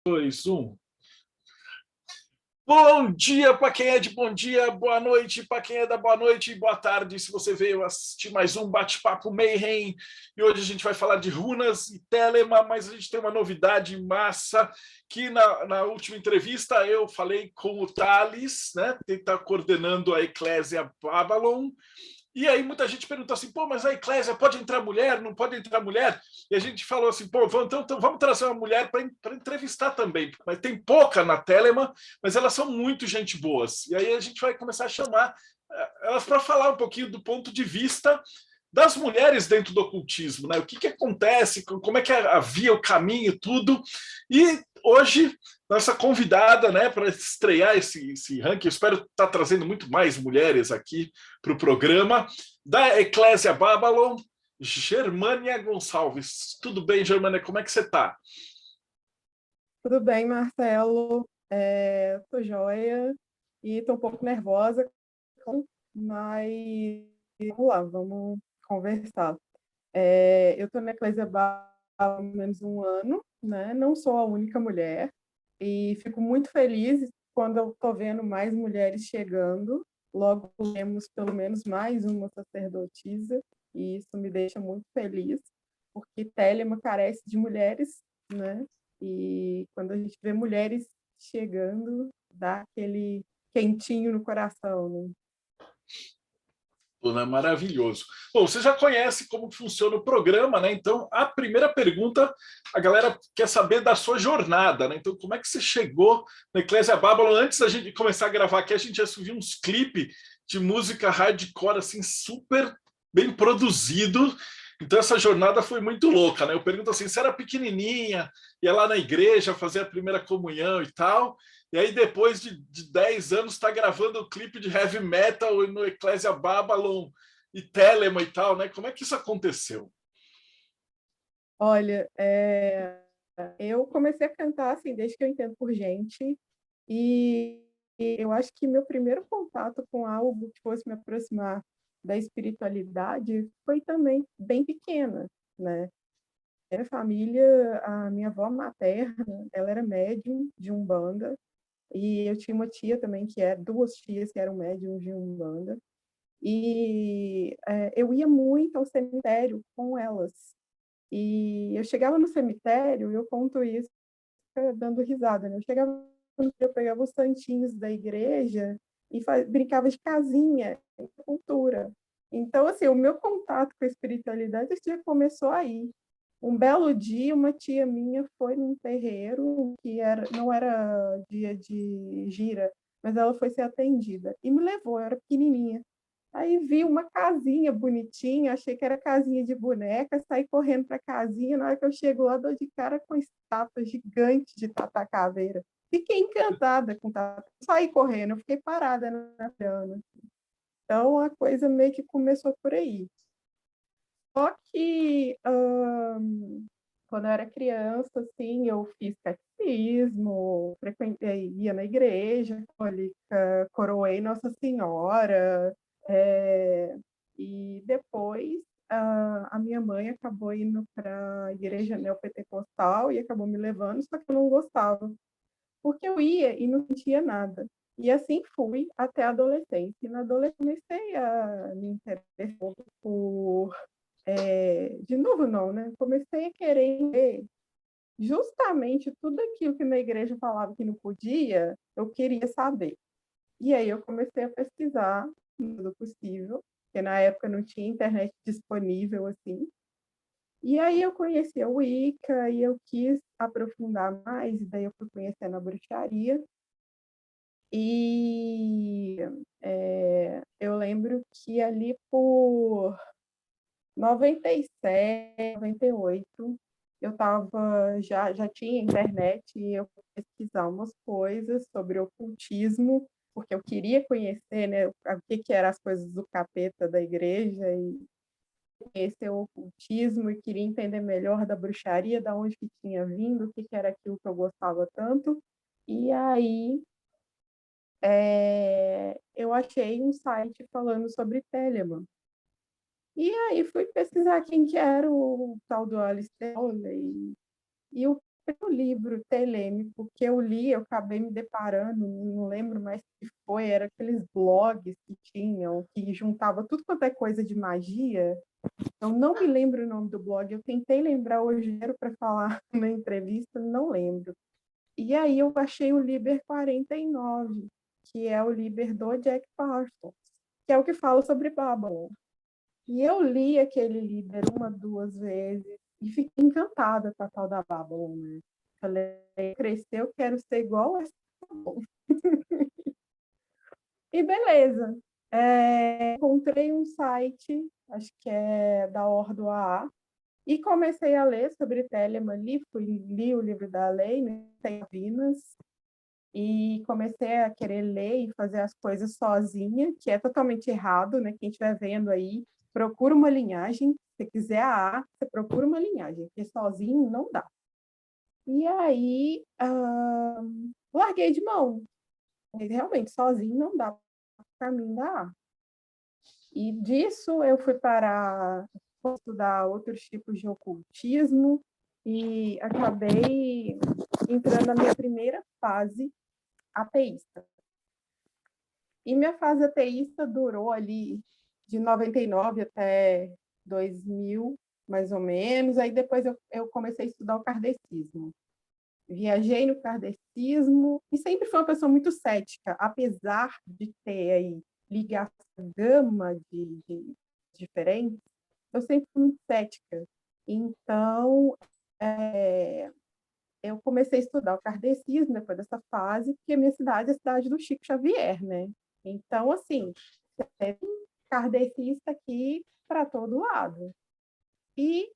Dois, um. Bom dia para quem é de bom dia, boa noite para quem é da boa noite e boa tarde. Se você veio assistir mais um Bate-Papo Mayhem, e hoje a gente vai falar de runas e Telema, mas a gente tem uma novidade massa, que na última entrevista eu falei com o Thales, né, que está coordenando a Eclésia Babylon. E aí muita gente perguntou assim, pô, mas a Eclésia pode entrar mulher? Não pode entrar mulher? E a gente falou assim, pô, então vamos trazer uma mulher para entrevistar também. Mas tem pouca na Telema, mas elas são muito gente boas. E aí a gente vai começar a chamar elas para falar um pouquinho do ponto de vista das mulheres dentro do ocultismo, né? O que acontece, como é que havia o caminho, tudo. E hoje, nossa convidada, né, para estrear esse ranking, eu espero estar trazendo muito mais mulheres aqui para o programa, da Eclésia Babylon, Germânia Gonçalves. Tudo bem, Germânia? Como é que você está? Tudo bem, Marcelo. Tô joia e tô um pouco nervosa, mas vamos lá, vamos conversar. Eu tô na Eclésia Babylon há pelo menos um ano, né? Não sou a única mulher e fico muito feliz quando eu tô vendo mais mulheres chegando. Logo temos pelo menos mais uma sacerdotisa e isso me deixa muito feliz, porque Telema carece de mulheres, né? E quando a gente vê mulheres chegando, dá aquele quentinho no coração, né? Né? Maravilhoso. Bom, você já conhece como funciona o programa, né? Então, a primeira pergunta, a galera quer saber da sua jornada, né? Então, como é que você chegou na Eclésia Babylon? Antes da gente começar a gravar aqui, a gente já subiu uns clipes de música hardcore, assim, super bem produzido. Então, essa jornada foi muito louca, né? Eu pergunto assim, você era pequenininha, ia lá na igreja fazer a primeira comunhão e tal, e aí, depois de 10 anos, está gravando o clipe de heavy metal no Eclésia Babylon e Telema e tal, né? Como é que isso aconteceu? Olha, eu comecei a cantar assim desde que eu entendo por gente, e eu acho que meu primeiro contato com algo que fosse me aproximar da espiritualidade foi também bem pequena, né? Minha família, a minha avó materna, ela era médium de Umbanda, e eu tinha uma tia também duas tias que eram médiums de Umbanda, e eu ia muito ao cemitério com elas. E eu chegava no cemitério, eu conto isso dando risada, né? Eu chegava no cemitério, eu pegava os santinhos da igreja e brincava de casinha, cultura. Então, assim, o meu contato com a espiritualidade já começou aí. Um belo dia, uma tia minha foi num terreiro que não era dia de gira, mas ela foi ser atendida e me levou, eu era pequenininha. Aí vi uma casinha bonitinha, achei que era casinha de boneca, saí correndo para a casinha, na hora que eu chego lá, dou de cara com estátua gigante de Tata Caveira. Fiquei encantada com Tata, saí correndo, eu fiquei parada na grana. Então a coisa meio que começou por aí. Só que quando eu era criança, assim, eu fiz catecismo, ia na igreja católica, coroei Nossa Senhora, e depois a minha mãe acabou indo para a igreja neopentecostal e acabou me levando, só que eu não gostava, porque eu ia e não sentia nada. E assim fui até a adolescência. E na adolescência comecei a me interessar por de novo não, né? Comecei a querer ver justamente tudo aquilo que na igreja falava que não podia, eu queria saber. E aí eu comecei a pesquisar do possível, porque na época não tinha internet disponível assim. E aí eu conheci a Wicca e eu quis aprofundar mais, e daí eu fui conhecendo a bruxaria. E eu lembro que ali por 97, 98, eu já tinha internet e eu fui pesquisar umas coisas sobre ocultismo, porque eu queria conhecer, né, o que eram as coisas do capeta da igreja e conhecer o ocultismo e queria entender melhor da bruxaria, da onde que tinha vindo, o que era aquilo que eu gostava tanto. E aí eu achei um site falando sobre Telemann. E aí fui pesquisar quem que era o tal do Aleister Crowley. E o o livro telêmico que eu li, eu acabei me deparando, não lembro mais o que foi, era aqueles blogs que tinham, que juntava tudo quanto é coisa de magia. Eu não me lembro o nome do blog, eu tentei lembrar hoje para falar na entrevista, não lembro. E aí eu achei o Liber 49, que é o Liber do Jack Parsons, que é o que fala sobre Babylon. E eu li aquele Liber uma, duas vezes, e fiquei encantada com a tal da Babylon, né? Falei, cresceu, quero ser igual a essa Babylon. E beleza. Encontrei um site, acho que é da Ordo AA, e comecei a ler sobre Telemann, li o livro da lei, né, tem Vinas, e comecei a querer ler e fazer as coisas sozinha, que é totalmente errado, né? Quem estiver vendo aí, procura uma linhagem, se quiser a você procura uma linhagem, porque sozinho não dá. E aí, larguei de mão. Realmente, sozinho não dá para mim dar. E disso eu fui para estudar outros tipos de ocultismo e acabei entrando na minha primeira fase ateísta. E minha fase ateísta durou ali de 99 até 2000, mais ou menos. Aí depois eu comecei a estudar o kardecismo. Viajei no kardecismo e sempre fui uma pessoa muito cética, apesar de ter aí ligação gama de diferentes, eu sempre fui muito cética. Então, eu comecei a estudar o kardecismo depois dessa fase, porque a minha cidade é a cidade do Chico Xavier, né? Então, assim, tem kardecista aqui para todo lado. E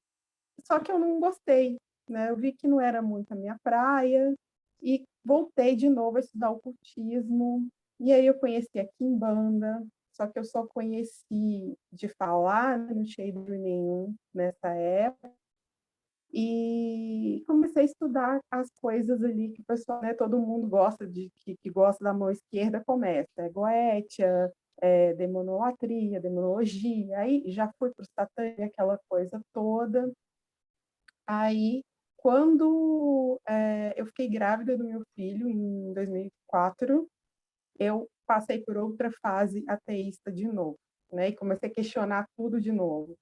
só que eu não gostei, né? Eu vi que não era muito a minha praia e voltei de novo a estudar ocultismo. E aí eu conheci a Quimbanda, só que eu só conheci de falar, né? Não tinha ido nenhum nessa época. E comecei a estudar as coisas ali que o pessoal, né, todo mundo gosta que gosta da mão esquerda começa, goetia, demonolatria, demonologia, aí já fui para o satânico, aquela coisa toda. Aí, quando eu fiquei grávida do meu filho, em 2004, eu passei por outra fase ateísta de novo, né? E comecei a questionar tudo de novo.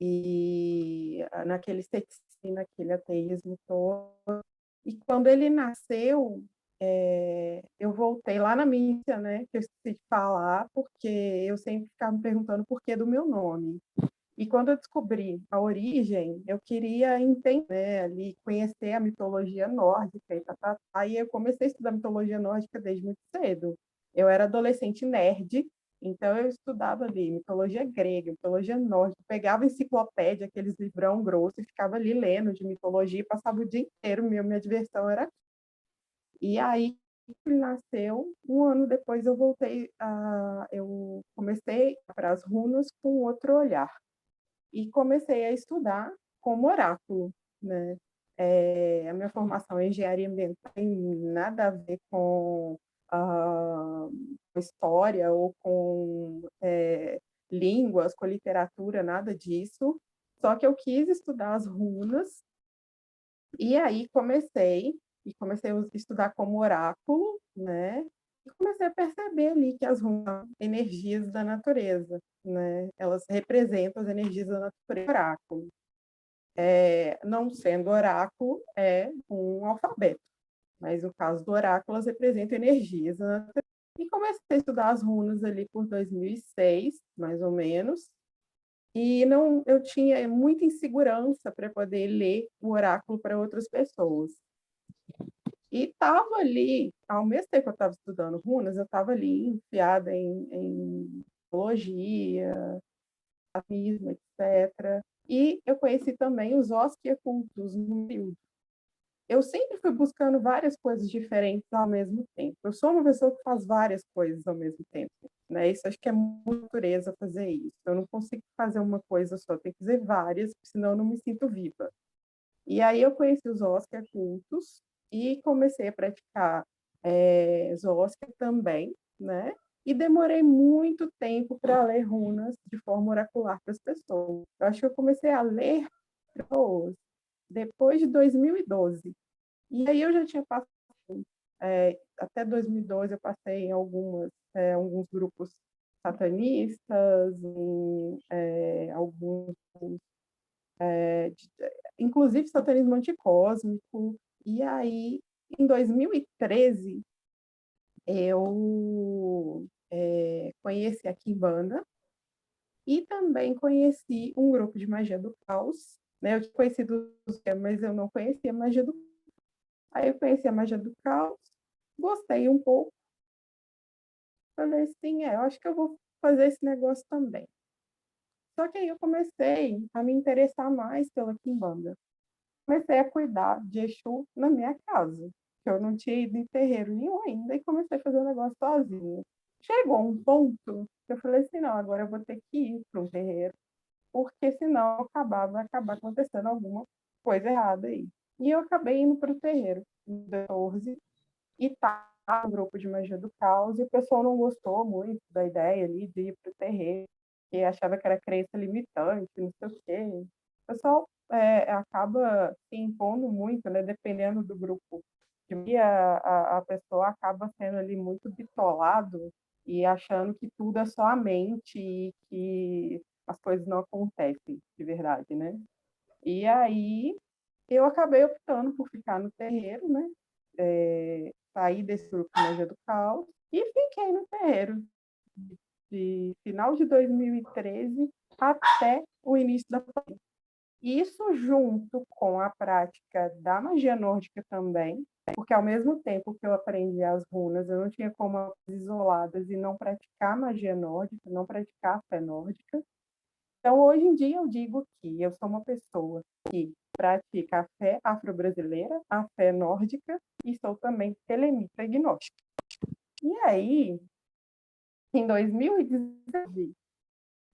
E naquele ceticismo, naquele ateísmo todo. E quando ele nasceu, eu voltei lá na missa, né? Que eu esqueci de falar, porque eu sempre ficava me perguntando por que do meu nome. E quando eu descobri a origem, eu queria entender, né, ali, conhecer a mitologia nórdica e Aí eu comecei a estudar mitologia nórdica desde muito cedo. Eu era adolescente nerd, então eu estudava ali mitologia grega, mitologia nórdica, pegava enciclopédia, aqueles livrão grosso, e ficava ali lendo de mitologia e passava o dia inteiro, minha diversão era. E aí ele nasceu, um ano depois eu comecei para as runas com outro olhar e comecei a estudar como oráculo, né? A minha formação em engenharia ambiental não tem nada a ver com história ou com línguas, com literatura, nada disso. Só que eu quis estudar as runas e aí comecei a estudar como oráculo, né? E comecei a perceber ali que as runas são energias da natureza, né? Elas representam as energias da natureza. Oráculo. Não sendo oráculo, é um alfabeto. Mas no caso do oráculo, elas representam energias da natureza. E comecei a estudar as runas ali por 2006, mais ou menos. E não, eu tinha muita insegurança para poder ler o oráculo para outras pessoas. E estava ali, ao mesmo tempo que eu estava estudando runas, eu estava ali enfiada em biologia, afismo, etc. E eu conheci também os osquiacultos no período. Eu sempre fui buscando várias coisas diferentes ao mesmo tempo. Eu sou uma pessoa que faz várias coisas ao mesmo tempo, né? Isso acho que é muito natureza fazer isso. Eu não consigo fazer uma coisa só, tenho que fazer várias, senão eu não me sinto viva. E aí eu conheci os osquiacultos e comecei a praticar zoosca também, né? E demorei muito tempo para ler runas de forma oracular para as pessoas. Eu acho que eu comecei a ler depois de 2012. E aí eu já tinha passado, até 2012 eu passei em alguns grupos satanistas, alguns, inclusive satanismo anticósmico. E aí, em 2013, eu conheci a Kimbanda e também conheci um grupo de magia do caos, né? Eu tinha conhecido os mas eu não conhecia a magia do caos. Aí eu conheci a magia do caos, gostei um pouco, falei assim, eu acho que eu vou fazer esse negócio também. Só que aí eu comecei a me interessar mais pela Kimbanda. Comecei a cuidar de Exu na minha casa, que eu não tinha ido em terreiro nenhum ainda, e comecei a fazer o negócio sozinha. Chegou um ponto que eu falei assim, não, agora eu vou ter que ir para um terreiro, porque senão vai acabar acontecendo alguma coisa errada aí. E eu acabei indo para o terreiro em 2014 e tá no grupo de magia do caos, e o pessoal não gostou muito da ideia ali de ir para o terreiro, que achava que era crença limitante, não sei o quê. O pessoal acaba se impondo muito, né, dependendo do grupo. E a pessoa acaba sendo ali muito bitolado e achando que tudo é só a mente e que as coisas não acontecem de verdade, né? E aí eu acabei optando por ficar no terreiro, né? Saí desse grupo Magia do Caos e fiquei no terreiro de final de 2013 até o início da pandemia. Isso junto com a prática da magia nórdica também, porque ao mesmo tempo que eu aprendi as runas, eu não tinha como isoladas e não praticar magia nórdica, não praticar a fé nórdica. Então, hoje em dia, eu digo que eu sou uma pessoa que pratica a fé afro-brasileira, a fé nórdica, e sou também telemita agnóstica. E aí, em 2019,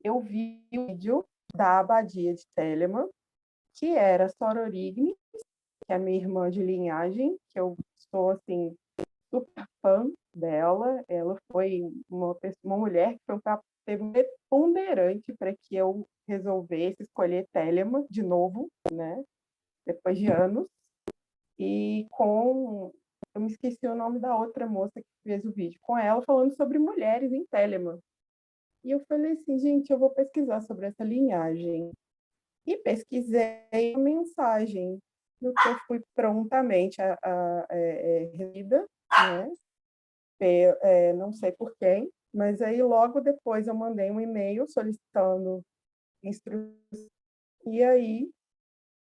eu vi o vídeo da Abadia de Telemann, que era Sororigni, que é a minha irmã de linhagem, que eu sou, assim, super fã dela. Ela foi uma mulher que foi teve um preponderante para que eu resolvesse escolher Telemann de novo, né? Depois de anos. E eu me esqueci o nome da outra moça que fez o vídeo, com ela falando sobre mulheres em Telemann. E eu falei assim, gente, eu vou pesquisar sobre essa linhagem. E pesquisei a mensagem, no que eu fui prontamente recebida, né? Não sei por quem, mas aí logo depois eu mandei um e-mail solicitando instruções, e aí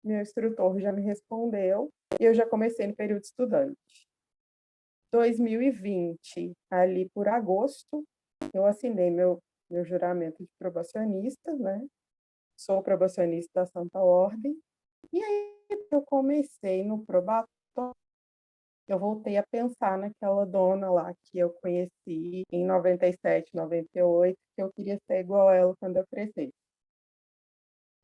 meu instrutor já me respondeu e eu já comecei no período estudante. 2020, ali por agosto, eu assinei meu juramento de probacionista, né? Sou probacionista da Santa Ordem. E aí eu comecei no probatório, eu voltei a pensar naquela dona lá que eu conheci em 97, 98, que eu queria ser igual a ela quando eu crescesse.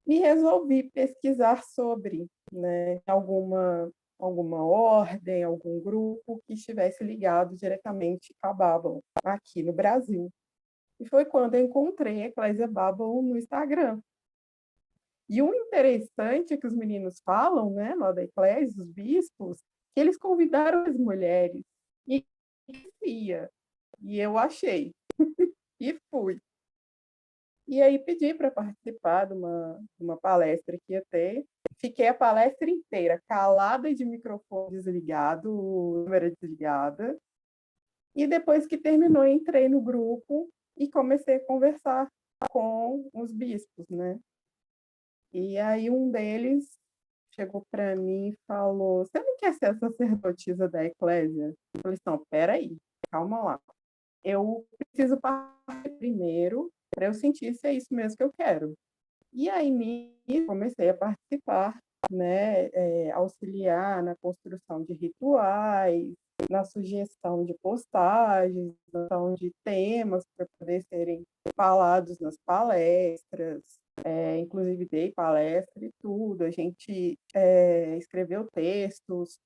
E resolvi pesquisar sobre, né, alguma ordem, algum grupo que estivesse ligado diretamente a Babylon, aqui no Brasil. E foi quando eu encontrei a Eclésia Babylon no Instagram. E o interessante é que os meninos falam, né, lá da Eclésia, os bispos, que eles convidaram as mulheres. E ia. E eu achei. E fui. E aí pedi para participar de uma palestra que ia ter. Fiquei a palestra inteira calada e de microfone desligado, câmera desligada. E depois que terminou, entrei no grupo e comecei a conversar com os bispos, né? E aí um deles chegou para mim e falou: Você não quer ser a sacerdotisa da eclésia? Eu falei: Não, peraí, calma lá. Eu preciso partir primeiro para eu sentir se é isso mesmo que eu quero. E aí comecei a participar, né, auxiliar na construção de rituais, na sugestão de postagens, na sugestão de temas para poder serem falados nas palestras, inclusive dei palestra e tudo, a gente escreveu textos,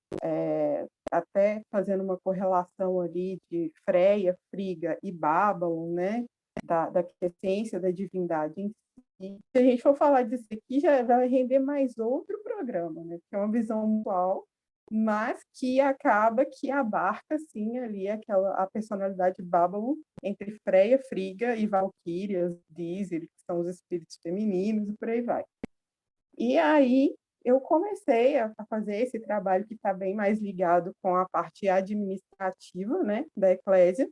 até fazendo uma correlação ali de Freia, Friga e Babylon, né, da essência da divindade em si. Se a gente for falar disso aqui, já vai render mais outro programa, né, que é uma visão atual mas que acaba que abarca, sim, ali a personalidade bábalo entre Freia, Friga e Valquírias, Dízir, que são os espíritos femininos, e por aí vai. E aí eu comecei a fazer esse trabalho que está bem mais ligado com a parte administrativa, né, da eclésia,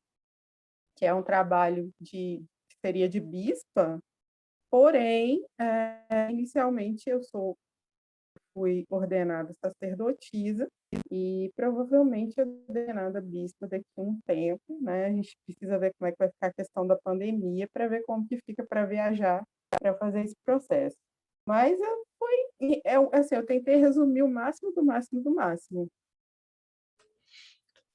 que é um trabalho que seria de bispa, porém, inicialmente fui ordenada sacerdotisa e provavelmente ordenada bispa daqui a um tempo, né? A gente precisa ver como é que vai ficar a questão da pandemia para ver como que fica para viajar para fazer esse processo. Mas assim, eu tentei resumir o máximo do máximo do máximo.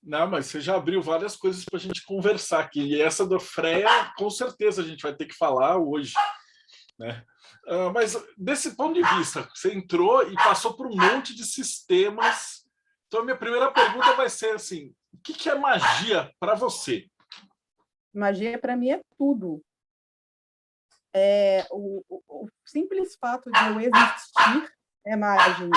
Não, mas você já abriu várias coisas para a gente conversar aqui. E essa da Freia, com certeza a gente vai ter que falar hoje, né? Mas desse ponto de vista, você entrou e passou por um monte de sistemas. Então, a minha primeira pergunta vai ser assim: o que é magia para você? Magia, para mim, é tudo. O simples fato de eu existir é magia.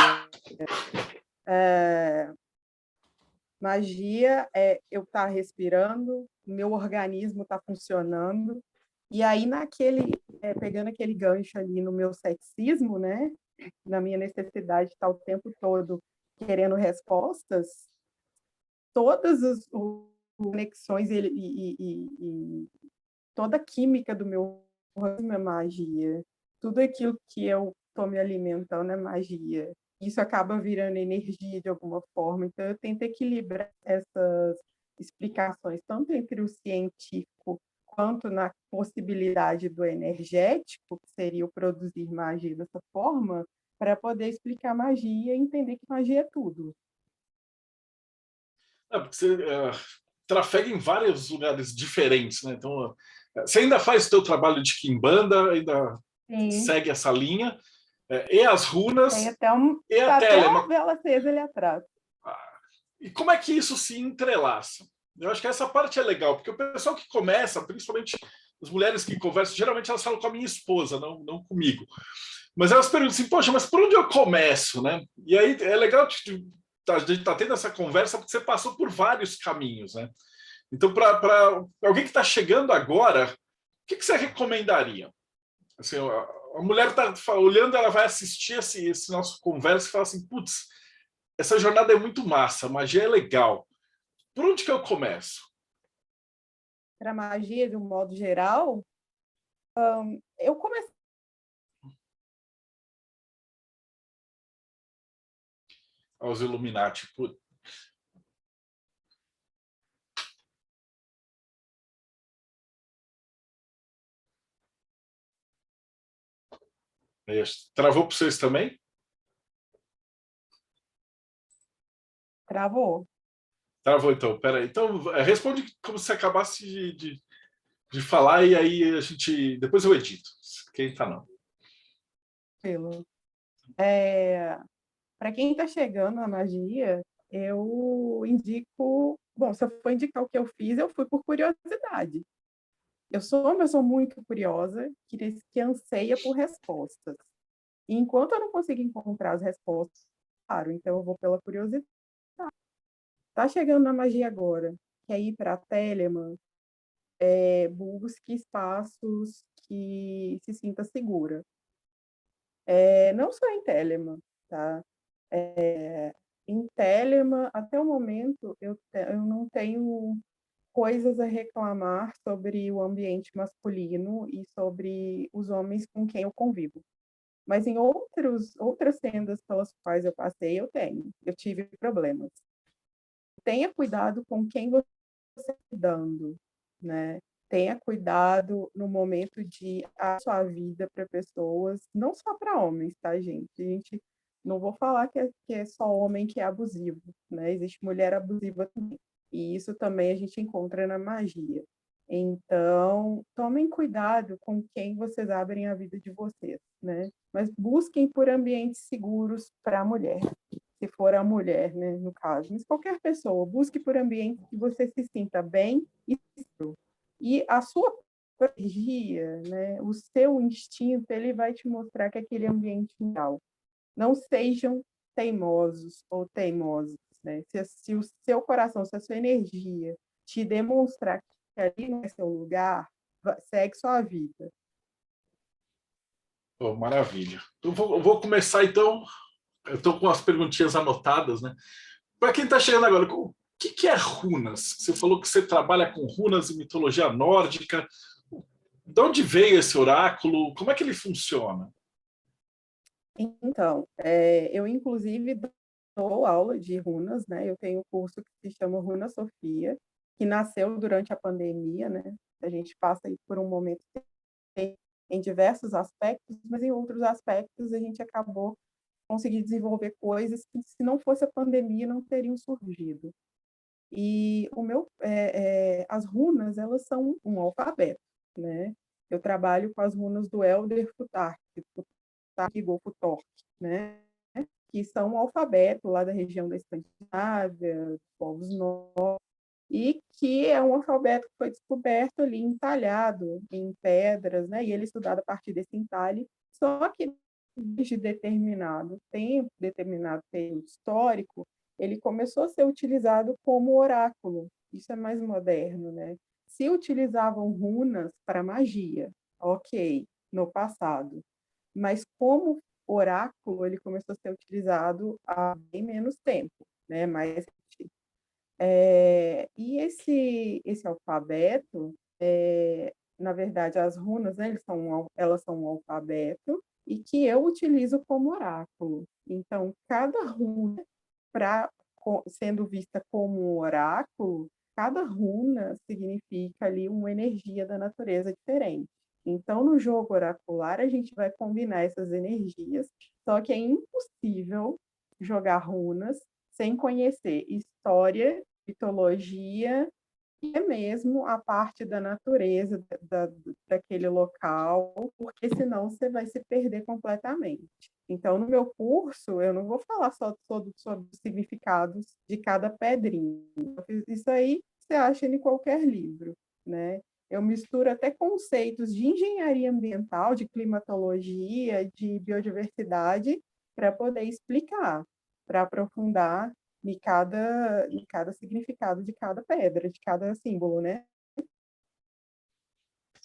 Magia é eu estar respirando, meu organismo está funcionando, e aí pegando aquele gancho ali no meu ceticismo, né, na minha necessidade de estar o tempo todo querendo respostas, todas as conexões e toda a química do meu organismo é magia. Tudo aquilo que eu estou me alimentando é magia. Isso acaba virando energia de alguma forma. Então, eu tento equilibrar essas explicações, tanto entre o científico quanto na possibilidade do energético, que seria o produzir magia dessa forma, para poder explicar magia e entender que magia é tudo. Porque você trafega em vários lugares diferentes, né? Então, você ainda faz o seu trabalho de Kimbanda, ainda Sim, segue essa linha, e as runas, e a tá até a Telema. vela acesa ali atrás. E como é que isso se entrelaça? Eu acho que essa parte é legal, porque o pessoal que começa, principalmente as mulheres que conversam, geralmente elas falam com a minha esposa, não comigo. Mas elas perguntam assim, poxa, mas por onde eu começo, né? E aí é legal a gente tá tendo essa conversa porque você passou por vários caminhos, né? Então, para alguém que está chegando agora, o que você recomendaria? Assim, a mulher está olhando, ela vai assistir esse nosso conversa e fala assim, putz, essa jornada é muito massa, a magia é legal. Por onde que eu começo? Para magia, de um modo geral, eu comecei. Aos Illuminati. Travou para vocês também? Travou. Travou, então. Peraí. Então, responde como se acabasse de falar e aí a gente... Depois eu edito. Quem tá não. Pelo. Para quem está chegando na magia, eu indico. Bom, se eu for indicar o que eu fiz, eu fui por curiosidade. Eu sou uma pessoa muito curiosa, que anseia por respostas. E enquanto eu não consigo encontrar as respostas, claro, então eu vou pela curiosidade. Tá chegando na magia agora, quer ir para a Telemann, busque espaços que se sinta segura. Não só em Telemann, tá? Em Telemann, até o momento, eu não tenho coisas a reclamar sobre o ambiente masculino e sobre os homens com quem eu convivo. Mas em outras tendas pelas quais eu passei, eu tive problemas. Tenha cuidado com quem você está dando, né? Tenha cuidado no momento de a sua vida para pessoas, não só para homens, tá, gente? A gente não vou falar que é só homem que é abusivo, né? Existe mulher abusiva também. E isso também a gente encontra na magia. Então, tomem cuidado com quem vocês abrem a vida de vocês, né? Mas busquem por ambientes seguros para a mulher, se for a mulher, né, no caso. Mas qualquer pessoa, busque por ambientes que você se sinta bem e seguro. E a sua energia, né, o seu instinto, ele vai te mostrar que aquele ambiente é real. Não sejam teimosos ou teimosas. né? Se o seu coração, se a sua energia te demonstrar que ali não é seu lugar, segue sua vida. Oh, maravilha. Eu vou começar, então. Eu estou com as perguntinhas anotadas, né? Para quem está chegando agora, o que é runas? Você falou que você trabalha com runas e mitologia nórdica. De onde veio esse oráculo? Como é que ele funciona? Então, eu inclusive dou aula de runas, né? Eu tenho um curso que se chama Runa Sofia, que nasceu durante a pandemia, né? A gente passa aí por um momento em diversos aspectos, mas em outros aspectos a gente acabou conseguindo desenvolver coisas que, se não fosse a pandemia, não teriam surgido. E as runas, elas são um alfabeto, né? Eu trabalho com as runas do Elder Futhark, Igor Futork, né? Que são um alfabeto lá da região da Escandinávia, povos nórdicos, e que é um alfabeto que foi descoberto ali, entalhado em pedras, né? E ele é estudado a partir desse entalhe, só que desde determinado tempo, determinado período histórico, ele começou a ser utilizado como oráculo. Isso é mais moderno, né? Se utilizavam runas para magia, ok, no passado, mas como oráculo ele começou a ser utilizado há bem menos tempo, né? Mas e esse alfabeto, na verdade, as runas, né, elas são um alfabeto e que eu utilizo como oráculo. Então, cada runa, sendo vista como um oráculo, cada runa significa ali uma energia da natureza diferente. Então, no jogo oracular, a gente vai combinar essas energias, só que é impossível jogar runas sem conhecer história, mitologia e mesmo a parte da natureza daquele local, porque senão você vai se perder completamente. Então, no meu curso, eu não vou falar só sobre os significados de cada pedrinha. Isso aí você acha em qualquer livro, né? Eu misturo até conceitos de engenharia ambiental, de climatologia, de biodiversidade, para poder explicar, para aprofundar em cada significado de cada pedra, de cada símbolo, né?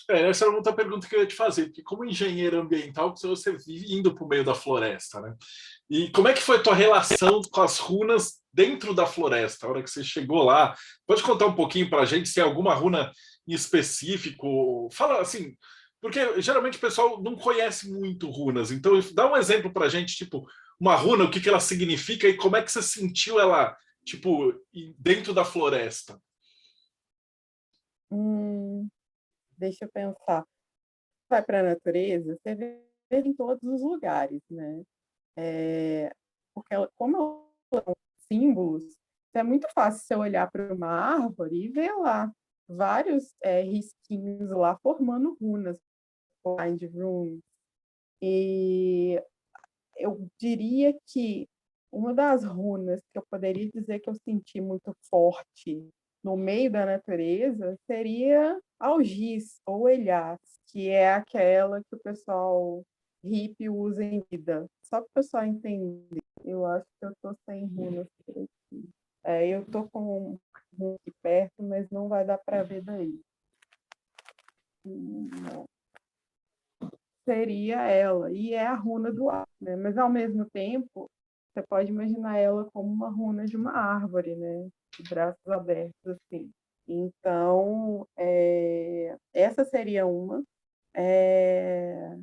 Essa era outra pergunta que eu ia te fazer, porque como engenheiro ambiental, você vive indo para o meio da floresta, né? E como é que foi a tua relação com as runas dentro da floresta, a hora que você chegou lá? Pode contar um pouquinho para a gente se é alguma runa em específico? Fala assim, porque geralmente o pessoal não conhece muito runas, então dá um exemplo para a gente, tipo, uma runa, o que ela significa e como é que você sentiu ela, tipo, dentro da floresta? Hum, deixa eu pensar. Vai para a natureza, você vê em todos os lugares, né? Porque como são símbolos, é muito fácil você olhar para uma árvore e ver lá vários risquinhos lá formando runas, bind runes. E eu diria que uma das runas que eu poderia dizer que eu senti muito forte no meio da natureza seria Algiz ou Elhaz, que é aquela que o pessoal hippie usa em vida. Só para o pessoal entender, eu acho que eu estou sem runas por aqui. Eu estou com um aqui perto, mas não vai dar para ver daí. Não. Seria ela, e é a runa do ar, né? Mas ao mesmo tempo, você pode imaginar ela como uma runa de uma árvore, né? De braços abertos, assim. Então, essa seria uma. É,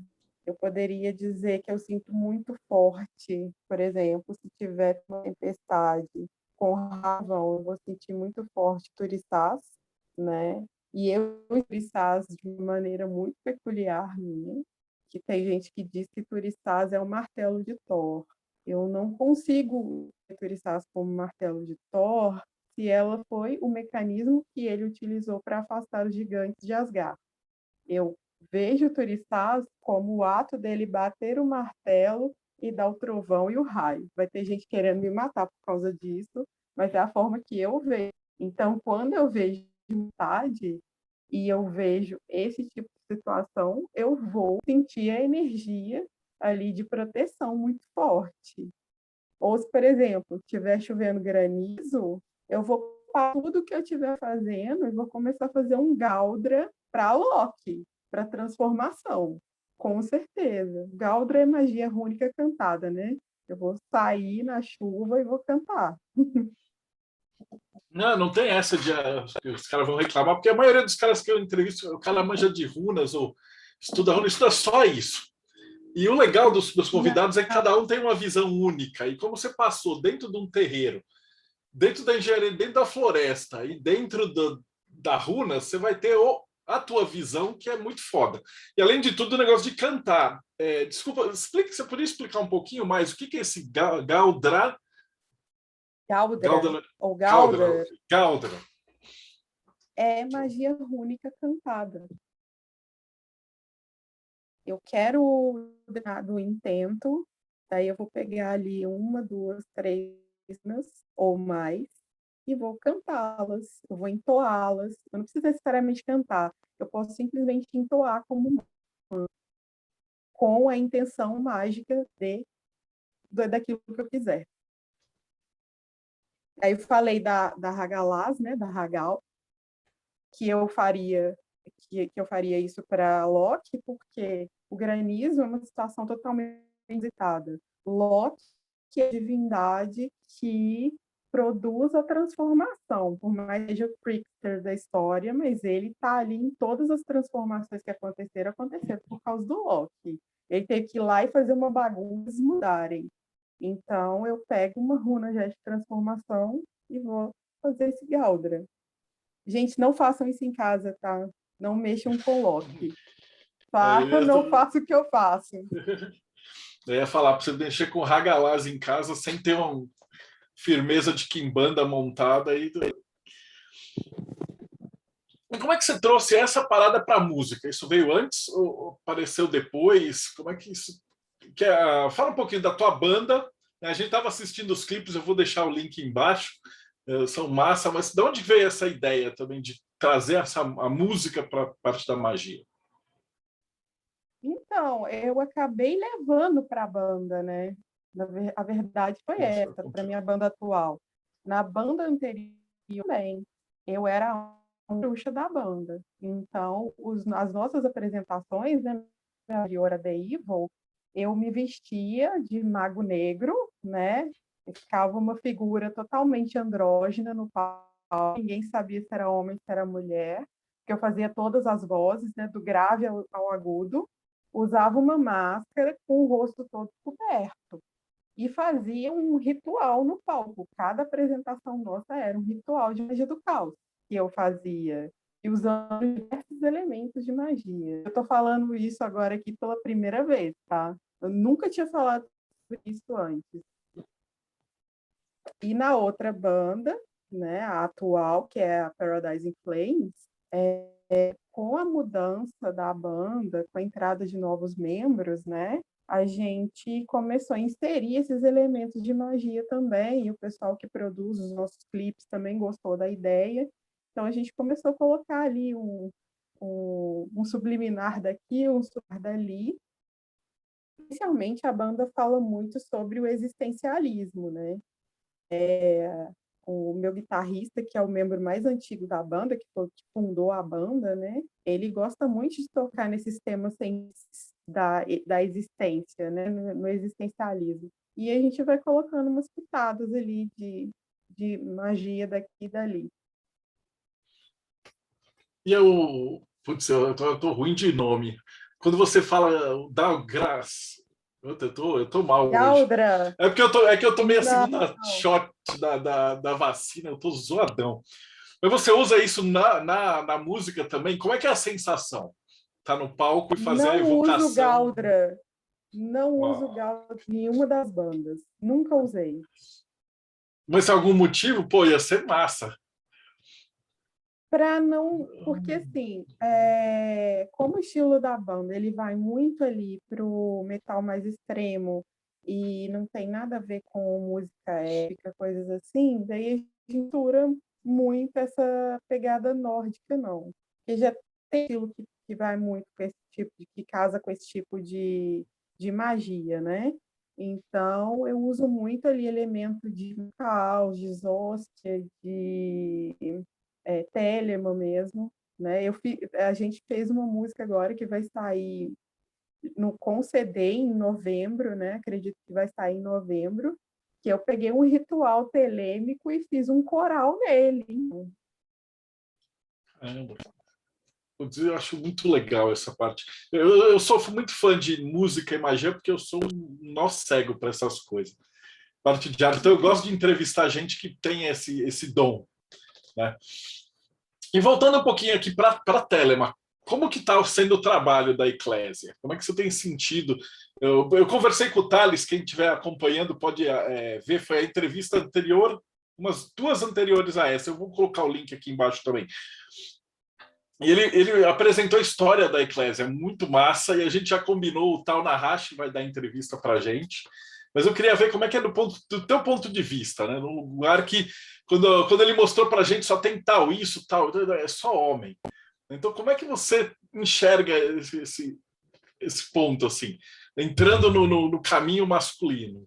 eu poderia dizer que eu sinto muito forte, por exemplo, se tiver uma tempestade com ravão, eu vou sentir muito forte Turiçás, né? E eu Turiçás de uma maneira muito peculiar minha, que tem gente que diz que Turiçás é o martelo de Thor. Eu não consigo ver Turiçás como martelo de Thor se ela foi o mecanismo que ele utilizou para afastar os gigantes de Asgard. Eu vejo Turistaz como o ato dele bater o martelo e dar o trovão e o raio. Vai ter gente querendo me matar por causa disso, mas é a forma que eu vejo. Então, quando eu vejo vontade e eu vejo esse tipo de situação, eu vou sentir a energia ali de proteção muito forte. Ou se, por exemplo, estiver chovendo granizo, eu vou parar tudo que eu estiver fazendo e vou começar a fazer um Galdra para Loki, para transformação. Com certeza. Galdra é magia rúnica cantada, né? Eu vou sair na chuva e vou cantar. Não, não tem essa de que os caras vão reclamar, porque a maioria dos caras que eu entrevisto, o cara manja de runas ou estuda runas, estuda só isso. E o legal dos convidados é que cada um tem uma visão única. E como você passou dentro de um terreiro, dentro da engenharia, dentro da floresta e dentro da runa, você vai ter a tua visão, que é muito foda. E além de tudo, o negócio de cantar. Desculpa, você poderia explicar um pouquinho mais o que é esse Galdra? Galdra, Galdra, ou Galdra, Galdra, Galdra. é magia rúnica cantada. Eu quero do intento, daí eu vou pegar ali uma, duas, três ou mais e vou cantá-las, eu vou entoá-las. Eu não preciso necessariamente cantar, eu posso simplesmente entoar com a intenção mágica daquilo que eu quiser. Aí eu falei da Hagalaz, né, da Hagal, que eu faria isso para Loki, porque o granizo é uma situação totalmente inusitada. Loki é a divindade que produz a transformação, por mais que seja o trickster da história, mas ele está ali em todas as transformações que aconteceram por causa do Loki. Ele teve que ir lá e fazer uma bagunça e mudarem. Então, eu pego uma runa já de transformação e vou fazer esse Galdra. Gente, não façam isso em casa, tá? Não mexam com Loki. Não faço o que eu faço. Eu ia falar para você mexer com Hagalaz em casa sem ter uma firmeza de quimbanda montada. E como é que você trouxe essa parada para a música? Isso veio antes ou apareceu depois? Como é que isso... Fala um pouquinho da tua banda. A gente estava assistindo os clipes, eu vou deixar o link embaixo. São massa, mas de onde veio essa ideia também de trazer a música para a parte da magia? Então, eu acabei levando para a banda, né? A verdade foi essa, para minha banda atual. Na banda anterior, bem, eu era a bruxa da banda. Então, as nossas apresentações, né? Na Hora The Evil, eu me vestia de mago negro, né? Ficava uma figura totalmente andrógena no palco, ninguém sabia se era homem, se era mulher, porque eu fazia todas as vozes, né? Do grave ao agudo, usava uma máscara com o rosto todo coberto e fazia um ritual no palco. Cada apresentação nossa era um ritual de magia do caos que eu fazia, e usando diversos elementos de magia. Eu estou falando isso agora aqui pela primeira vez, tá? Eu nunca tinha falado sobre isso antes. E na outra banda, né, a atual, que é a Paradise in Flames, com a mudança da banda, com a entrada de novos membros, né, a gente começou a inserir esses elementos de magia também, e o pessoal que produz os nossos clipes também gostou da ideia. Então a gente começou a colocar ali um subliminar daqui, um subliminar dali. Inicialmente a banda fala muito sobre o existencialismo, né? O meu guitarrista, que é o membro mais antigo da banda, que fundou a banda, né? Ele gosta muito de tocar nesses temas da existência, né? No existencialismo. E a gente vai colocando umas pitadas ali de magia daqui e dali. E putz, eu tô ruim de nome. Quando você fala Dalgras, eu tô mal hoje. Galdra, É que eu tomei a não, segunda shot da vacina, eu tô zoadão. Mas você usa isso na música também? Como é que é a sensação? Tá no palco e fazer a não uso evocação. Galdra, não uso Uau. Galdra em nenhuma das bandas, nunca usei. Mas se algum motivo, pô, ia ser massa. Para não, porque assim, como o estilo da banda ele vai muito ali pro metal mais extremo e não tem nada a ver com música épica, coisas assim, daí a gente mistura muito essa pegada nórdica, não. Porque já tem estilo que vai muito com esse tipo que casa com esse tipo de magia, né? Então, eu uso muito ali elemento de caos, de Zostia, de Telema mesmo, né? A gente fez uma música agora que vai sair com CD em novembro, né? Acredito que vai sair em novembro, que eu peguei um ritual telêmico e fiz um coral nele. Caramba. Eu acho muito legal essa parte. Eu sou muito fã de música e magia porque eu sou um nó cego para essas coisas. Parte de arte. Então eu gosto de entrevistar gente que tem esse dom, né? E voltando um pouquinho aqui para a Telema, como que está sendo o trabalho da Eclésia? Como é que você tem sentido? Eu conversei com o Thales, quem estiver acompanhando pode ver, foi a entrevista anterior, umas duas anteriores a essa, eu vou colocar o link aqui embaixo também. E ele apresentou a história da Eclésia, muito massa, e a gente já combinou, o Tal Nahashi vai dar entrevista para a gente, mas eu queria ver como é que é do teu ponto de vista, né? Num lugar que, quando ele mostrou para a gente, só tem tal, isso, tal, é só homem. Então, como é que você enxerga esse ponto, assim, entrando no caminho masculino?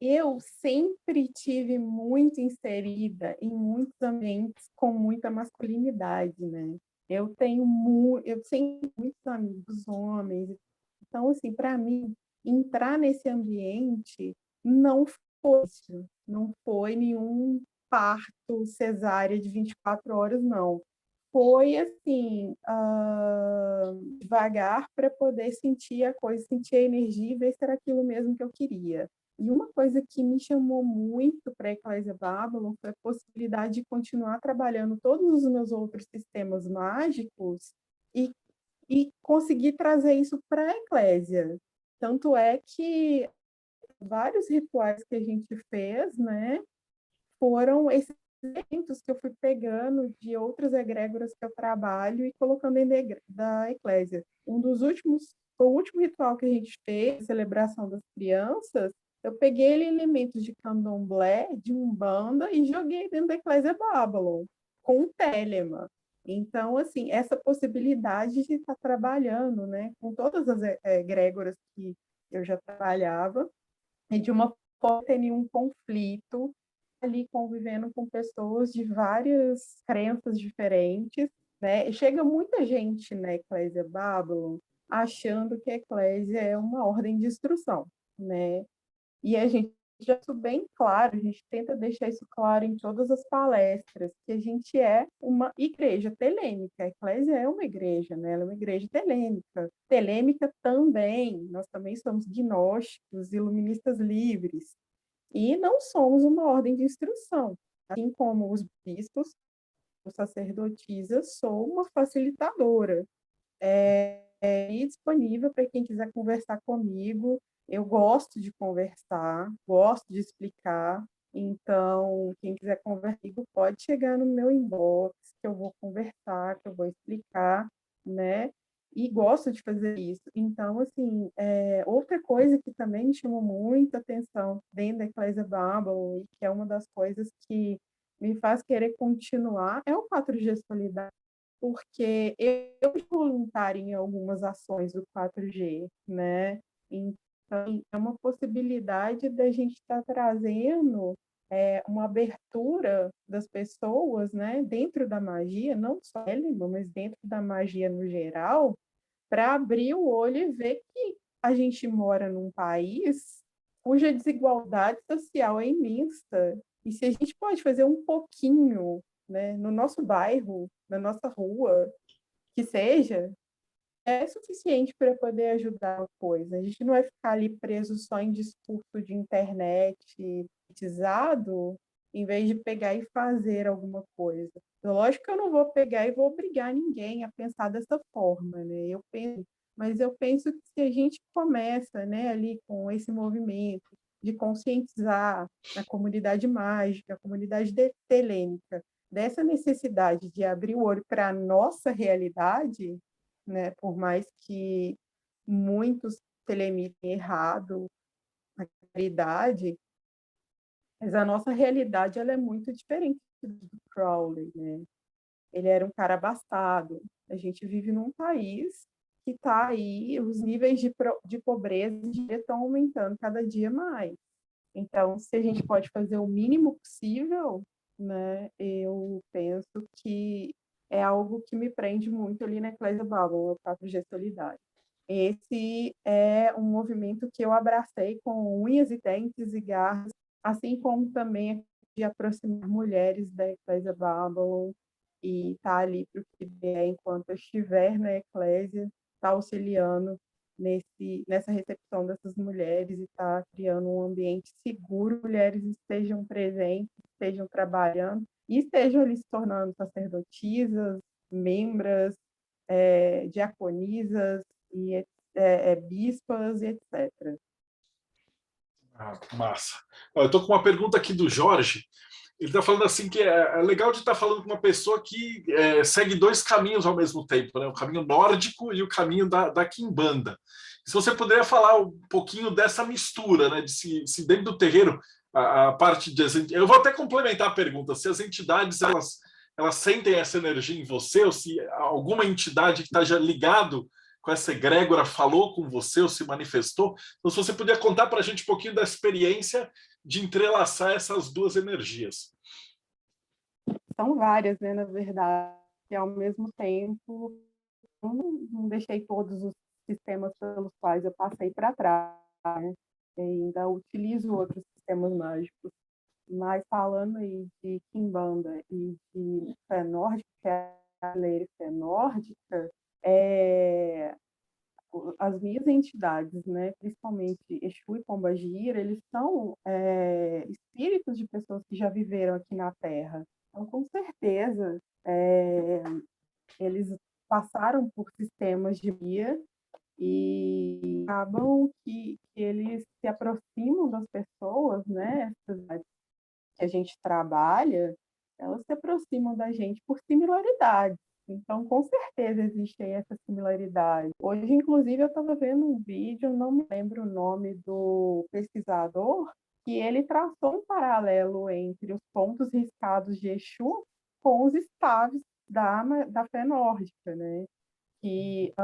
Eu sempre tive muito inserida em muitos ambientes com muita masculinidade, né? Eu tenho muitos amigos homens. Então, assim, para mim, entrar nesse ambiente não foi isso, não foi nenhum parto cesárea de 24 horas, não. Foi assim, devagar para poder sentir a coisa, sentir a energia e ver se era aquilo mesmo que eu queria. E uma coisa que me chamou muito para a Eclésia Babylon foi a possibilidade de continuar trabalhando todos os meus outros sistemas mágicos e, e conseguir trazer isso para a Eclésia. Tanto é que vários rituais que a gente fez, né, foram esses elementos que eu fui pegando de outras egrégoras que eu trabalho e colocando da Eclésia. O último ritual que a gente fez, a celebração das crianças, eu peguei elementos de candomblé, de umbanda e joguei dentro da Eclésia Babylon, com o Telema. Então, assim, essa possibilidade de estar trabalhando, né, com todas as egrégoras que eu já trabalhava, e de uma forma ter nenhum conflito, ali convivendo com pessoas de várias crenças diferentes, né? Chega muita gente na Eclésia Babylon achando que a Eclésia é uma ordem de instrução, né? E a gente já isso bem claro, a gente tenta deixar isso claro em todas as palestras, que a gente é uma igreja telêmica, a Eclésia é uma igreja, né? Ela é uma igreja telêmica. Telêmica também, nós também somos gnósticos, iluministas livres, e não somos uma ordem de instrução. Assim como os bispos, os sacerdotisas, sou uma facilitadora. E disponível para quem quiser conversar comigo. Eu gosto de conversar, gosto de explicar. Então, quem quiser conversar comigo pode chegar no meu inbox, que eu vou conversar, que eu vou explicar, né? E gosto de fazer isso. Então, assim, outra coisa que também me chamou muita atenção dentro da Eclésia Babylon, e que é uma das coisas que me faz querer continuar, é o 4G Solidário, porque eu fui voluntária em algumas ações do 4G, né? Então, é uma possibilidade da gente estar trazendo uma abertura das pessoas, né, dentro da magia, não só Elima, mas dentro da magia no geral, para abrir o olho e ver que a gente mora num país cuja desigualdade social é imensa. E se a gente pode fazer um pouquinho, né, no nosso bairro, na nossa rua, que seja, é suficiente para poder ajudar a coisa. A gente não vai ficar ali preso só em discurso de internet, elitizado, em vez de pegar e fazer alguma coisa. Lógico que eu não vou pegar e vou obrigar ninguém a pensar dessa forma, né? Mas eu penso que se a gente começa, né, ali com esse movimento de conscientizar a comunidade mágica, a comunidade telêmica, dessa necessidade de abrir o olho para a nossa realidade, né? Por mais que muitos telemitem errado a realidade, mas a nossa realidade ela é muito diferente do Crowley, né? Ele era um cara abastado. A gente vive num país que está aí, os níveis de pobreza estão aumentando cada dia mais. Então, se a gente pode fazer o mínimo possível, né, eu penso que é algo que me prende muito ali na Eclésia Babel, o Papo Gestualidade. Esse é um movimento que eu abracei com unhas e dentes e garras, assim como também de aproximar mulheres da Eclésia Babel e estar tá ali para o que vier enquanto eu estiver na Eclésia, estar tá auxiliando nessa recepção dessas mulheres e estar tá criando um ambiente seguro, mulheres estejam presentes, estejam trabalhando e estejam ali se tornando sacerdotisas, membras, diaconisas e bispas e etc. Ah, massa. Ó, eu estou com uma pergunta aqui do Jorge. Ele está falando assim que é legal de estar falando com uma pessoa que segue dois caminhos ao mesmo tempo, né? O caminho nórdico e o caminho da Quimbanda. Se você puderia falar um pouquinho dessa mistura, né? De se dentro do terreiro a parte de... Eu vou até complementar a pergunta, se as entidades elas sentem essa energia em você, ou se alguma entidade que está já ligado com essa egrégora falou com você ou se manifestou. Então, se você puder contar para a gente um pouquinho da experiência de entrelaçar essas duas energias. São várias, né, na verdade, e ao mesmo tempo não deixei todos os sistemas pelos quais eu passei para trás, né? E ainda utilizo outros sistemas mágicos, mas falando aí de Quimbanda e de fé nórdica, que é a fé nórdica, as minhas entidades, né, principalmente Exu e Pombagira, eles são espíritos de pessoas que já viveram aqui na Terra. Então, com certeza, eles passaram por sistemas de guia e acabam que eles se aproximam das pessoas, né, que a gente trabalha, elas se aproximam da gente por similaridades. Então, com certeza existem essas similaridades. Hoje, inclusive, eu estava vendo um vídeo, não me lembro o nome do pesquisador, que ele traçou um paralelo entre os pontos riscados de Exu com os estaves da fé nórdica, né? Que,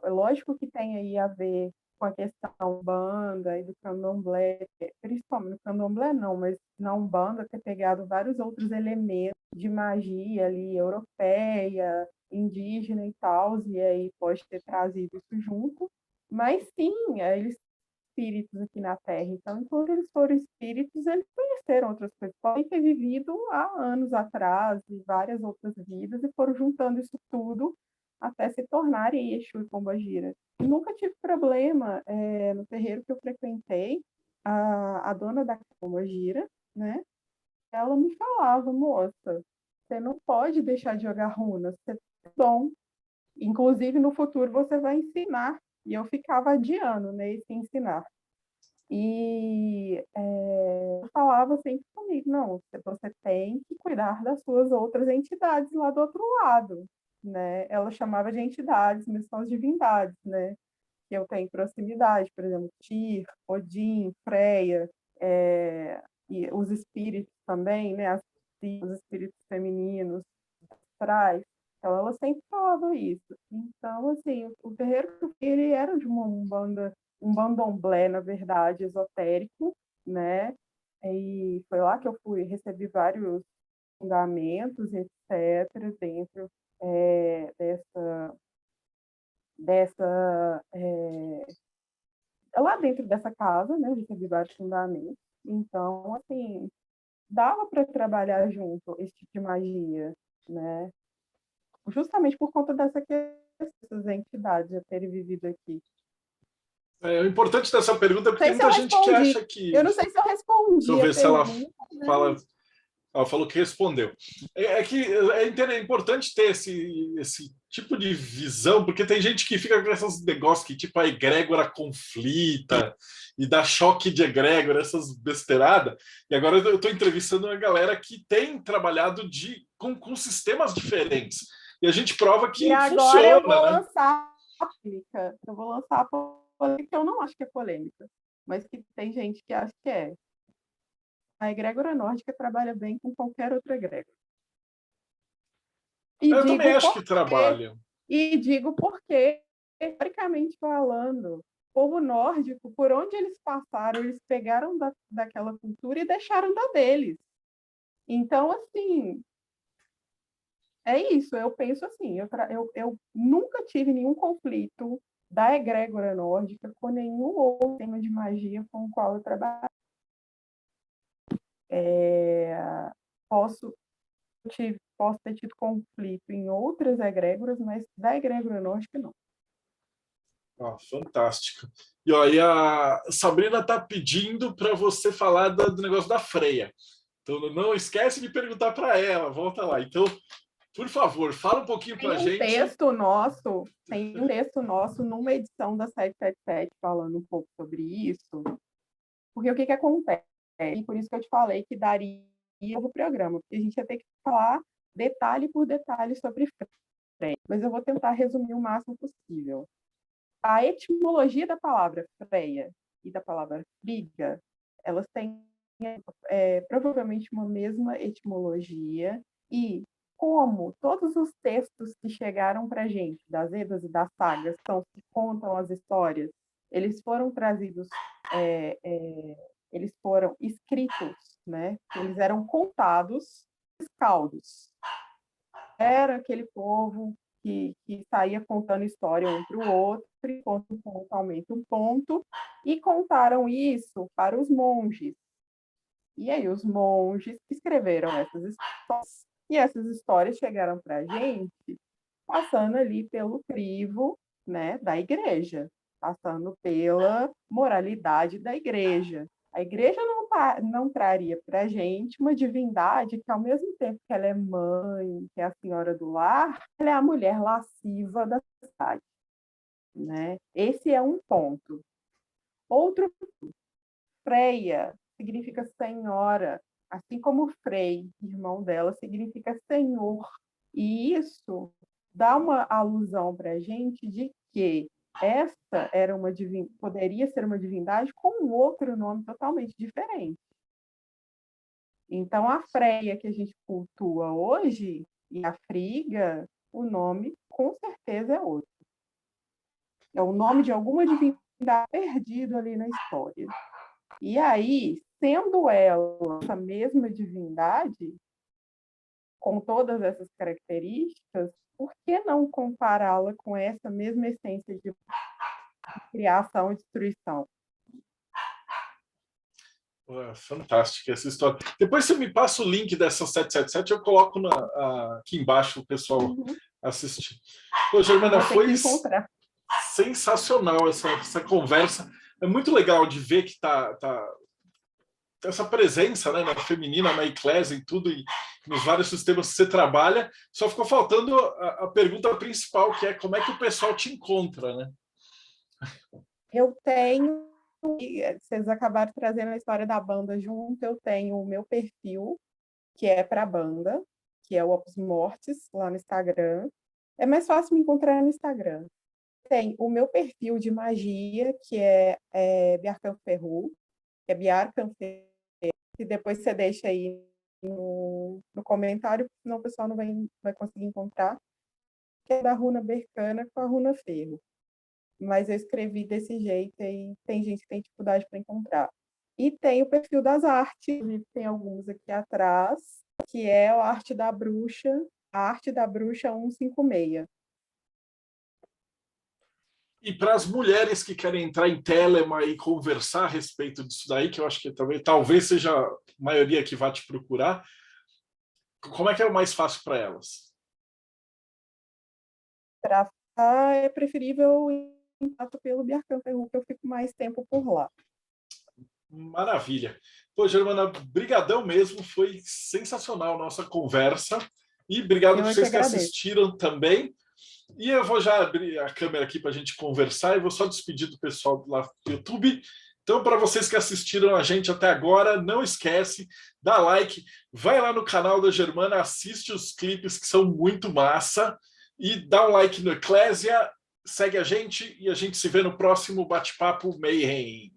lógico que tem aí a ver com a questão Umbanda e do Candomblé, principalmente no Candomblé não, mas na Umbanda ter pegado vários outros elementos de magia ali, europeia, indígena e tal, e aí pode ter trazido isso junto, mas sim, eles espíritos aqui na Terra, então enquanto eles foram espíritos, eles conheceram outras coisas, podem ter vivido há anos atrás, e várias outras vidas, e foram juntando isso tudo até se tornarem Exu e Pombagira. Nunca tive problema no terreiro que eu frequentei, a dona da Pombagira, né? Ela me falava, moça, você não pode deixar de jogar runas, você é bom. Inclusive, no futuro, você vai ensinar. E eu ficava adiando, né, esse ensinar. E eu falava sempre comigo, não, você tem que cuidar das suas outras entidades lá do outro lado, né? Ela chamava de entidades, mas são as divindades, né? Que eu tenho proximidade, por exemplo, Tyr, Odin, Freia, e os espíritos também, né? Os espíritos femininos, astrais. Então, ela sempre falava isso. Então, assim, o terreiro, ele era de uma umbanda, um bandomblé, na verdade, esotérico, né? E foi lá que eu recebi vários fundamentos, etc., dentro dessa lá dentro dessa casa, né? Eu recebi vários fundamentos. Então, assim, dava para trabalhar junto esse tipo de magia, né? Justamente por conta dessa questão dessas entidades já terem vivido aqui. O importante dessa pergunta é porque Não sei tem se eu muita gente que respondi. acha que... Eu não sei se eu Deixa eu respondi a ver se ela pergunta, né? fala... Ela falou que respondeu. Que é importante ter esse tipo de visão, porque tem gente que fica com esses negócios que tipo a egrégora conflita e dá choque de egrégora, essas besteiradas. E agora eu estou entrevistando uma galera que tem trabalhado com sistemas diferentes. E a gente prova E que agora eu vou funciona, né? lançar a polêmica. Eu vou lançar a polêmica, que eu não acho que é polêmica, mas que tem gente que acha que é. A egrégora nórdica trabalha bem com qualquer outra egrégora. E Eu também digo acho por que quê. trabalha. E digo por quê. historicamente falando, o povo nórdico, por onde eles passaram, eles pegaram daquela cultura e deixaram da deles. Então, assim, é isso. Eu penso assim, eu nunca tive nenhum conflito da egrégora nórdica com nenhum outro tema de magia com o qual eu trabalho. Posso ter tido conflito em outras egrégoras, mas da egrégora nórdica, não. Fantástico. E ó, e a Sabrina está pedindo para você falar do negócio da freia. Então não esquece de perguntar para ela, volta lá. Então, por favor, fala um pouquinho para a gente. Tem um texto nosso numa edição da 777 falando um pouco sobre isso. Porque o que acontece? E por isso que eu te falei que daria o programa, porque a gente ia ter que falar detalhe por detalhe sobre freia. Mas eu vou tentar resumir o máximo possível. A etimologia da palavra freia e da palavra friga, elas têm provavelmente uma mesma etimologia, e como todos os textos que chegaram para a gente, das Edas e das Sagas, que contam as histórias, eles foram trazidos, eles foram escritos, né? Eles eram contados caldos. Era aquele povo que saía contando história um para o outro, conta um ponto, aumenta um ponto, e contaram isso para os monges. E aí os monges escreveram essas histórias, e essas histórias chegaram para a gente passando ali pelo crivo, né, da igreja, passando pela moralidade da igreja. A igreja não traria para a gente uma divindade que, ao mesmo tempo que ela é mãe, que é a senhora do lar, ela é a mulher lasciva da cidade. Né? Esse é um ponto. Outro, Freia significa senhora, assim como Frei, irmão dela, significa senhor. E isso dá uma alusão para a gente de que esta poderia ser uma divindade com um outro nome totalmente diferente. Então, a Freia que a gente cultua hoje e a Friga, o nome com certeza é outro. É o nome de alguma divindade perdido ali na história. E aí, sendo ela essa mesma divindade, com todas essas características, por que não compará-la com essa mesma essência de criação e destruição? Fantástica essa história. Depois você me passa o link dessa 777, eu coloco aqui embaixo o pessoal assistir. Pô, Germana, foi sensacional essa conversa. É muito legal de ver que tá essa presença, né, feminina na eclésia e tudo, e nos vários sistemas que você trabalha. Só ficou faltando a pergunta principal, que é como é que o pessoal te encontra, né? Eu tenho, vocês acabaram trazendo a história da banda junto, eu tenho o meu perfil, que é para a banda, que é o Opus Mortis, lá no Instagram. É mais fácil me encontrar no Instagram. Tem o meu perfil de magia, que é Biarcan Ferru, que é Biarcan Ferru, e depois você deixa aí no comentário, senão o pessoal não vai conseguir encontrar, que é da Runa Bercana com a Runa Ferro. Mas eu escrevi desse jeito e tem gente que tem dificuldade para encontrar. E tem o perfil das artes, tem alguns aqui atrás, que é a Arte da Bruxa 156. E para as mulheres que querem entrar em Telema e conversar a respeito disso daí, que eu acho que talvez seja a maioria que vai te procurar, como é que é o mais fácil para elas? É preferível em contato pelo Biarcan Ferru, que eu fico mais tempo por lá. Maravilha. Pô, Germana, brigadão mesmo, foi sensacional a nossa conversa. E obrigado a vocês que assistiram também. E eu vou já abrir a câmera aqui para a gente conversar e vou só despedir do pessoal lá do YouTube. Então, para vocês que assistiram a gente até agora, não esquece, dá like, vai lá no canal da Germana, assiste os clipes que são muito massa e dá um like no Eclésia, segue a gente e a gente se vê no próximo Bate-Papo Mayhem.